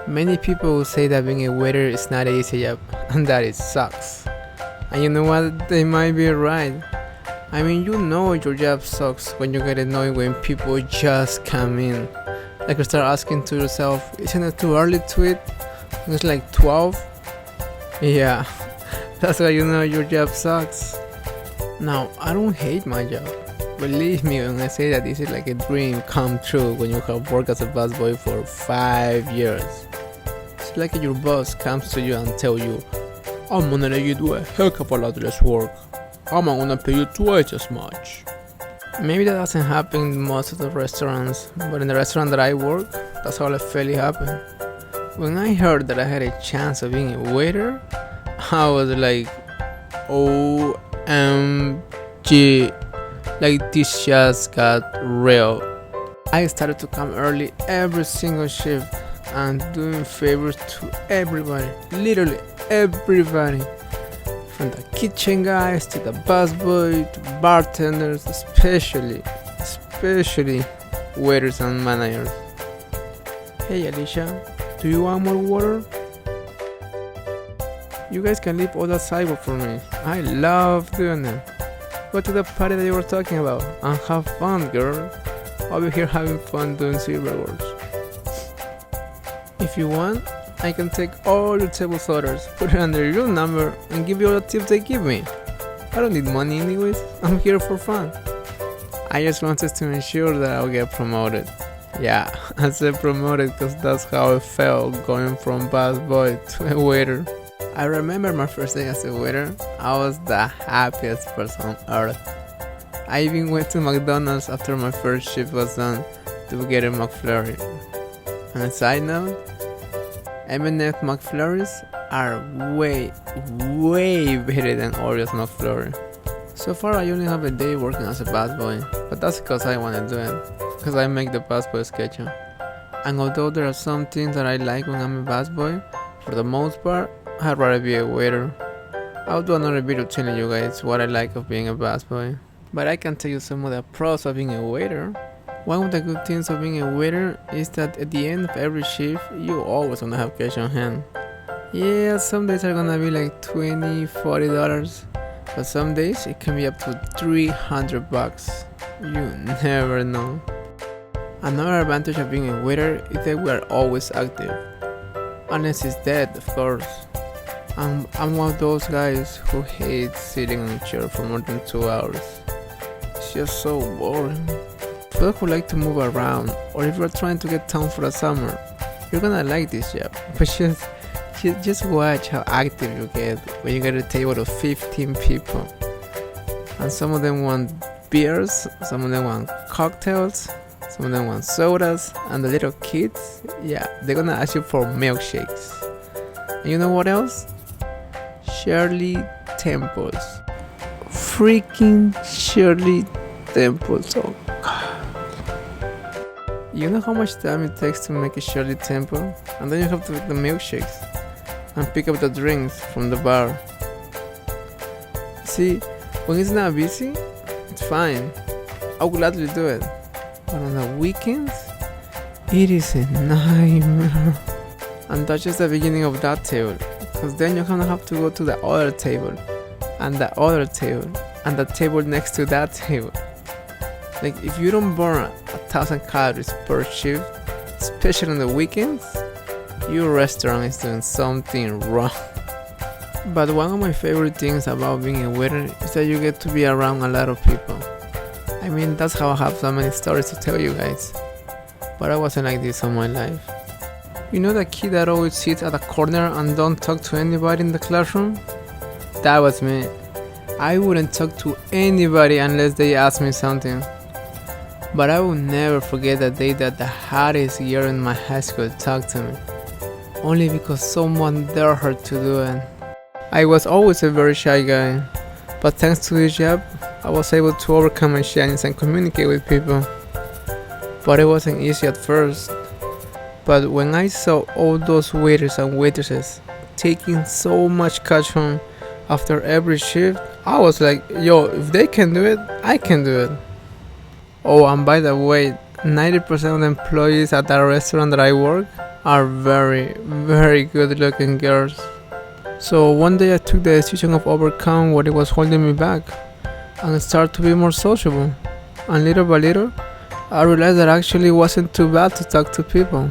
Many people will say that being a waiter is not an easy job and that it sucks. And you know what? They might be right. I mean, you know your job sucks when you get annoyed when people just come in. Like you start asking to yourself, isn't it too early to eat? And it's like 12? Yeah, that's why you know your job sucks. Now, I don't hate my job. Believe me when I say that this is like a dream come true when you have worked as a busboy for 5 years. It's like your boss comes to you and tell you, I'm gonna let you do a heck of a lot less work. I'm gonna pay you twice as much. Maybe that doesn't happen in most of the restaurants, but in the restaurant that I work, that's how I felt it happened. When I heard that I had a chance of being a waiter, I was like, OMG, like this just got real. I started to come early every single shift and doing favors to everybody, literally everybody. From the kitchen guys to the busboy to bartenders, especially waiters and managers. Hey Alicia, do you want more water? You guys can leave all that sidewalk for me. I love doing it. Go to the party that you were talking about and have fun, girl. I'll be here having fun doing silver works. If you want, I can take all your table orders, put it under your number, and give you all the tips they give me. I don't need money anyways, I'm here for fun. I just wanted to ensure that I'll get promoted. Yeah, I said promoted because that's how it felt going from busboy to a waiter. I remember my first day as a waiter, I was the happiest person on earth. I even went to McDonald's after my first shift was done to get a McFlurry. On a side note, M&M McFlurries are way better than Oreo's McFlurry. So far I only have a day working as a busboy, but that's because I want to do it, because I make the busboy schedule. And although there are some things that I like when I'm a busboy, for the most part, I'd rather be a waiter. I'll do another video telling you guys what I like of being a busboy, but I can tell you some of the pros of being a waiter. One of the good things of being a waiter is that at the end of every shift, you always gonna have cash on hand. Yeah, some days are gonna be like $20, $40, but some days it can be up to $300. You never know. Another advantage of being a waiter is that we are always active. Unless it's dead, of course. I'm one of those guys who hates sitting on a chair for more than 2 hours. It's just so boring. For those who like to move around, or if you're trying to get down for the summer, you're gonna like this job. But just watch how active you get when you get a table of 15 people. And some of them want beers, some of them want cocktails, some of them want sodas, and the little kids, yeah, they're gonna ask you for milkshakes. And you know what else? Shirley Temples. Freaking Shirley Temples. Oh God. You know how much time it takes to make a Shirley Temple? And then you have to make the milkshakes and pick up the drinks from the bar. See, when it's not busy, it's fine. I would gladly do it. But on the weekends, it is a nightmare. And that's just the beginning of that table, because then you're gonna have to go to the other table, and the other table, and the table next to that table. Like, if you don't burn 1,000 calories per shift, especially on the weekends, your restaurant is doing something wrong. But one of my favorite things about being a waiter is that you get to be around a lot of people. I mean, that's how I have so many stories to tell you guys. But I wasn't like this all my life. You know the kid that always sits at a corner and don't talk to anybody in the classroom? That was me. I wouldn't talk to anybody unless they asked me something. But I will never forget the day that the hottest girl in my high school talked to me. Only because someone dared her to do it. I was always a very shy guy, but thanks to this job, I was able to overcome my shyness and communicate with people. But it wasn't easy at first. But when I saw all those waiters and waitresses taking so much cash home after every shift, I was like, yo, if they can do it, I can do it. Oh, and by the way, 90% of the employees at that restaurant that I work are very, very good looking girls. So one day I took the decision of overcome what it was holding me back and start to be more sociable. And little by little, I realized that actually it wasn't too bad to talk to people.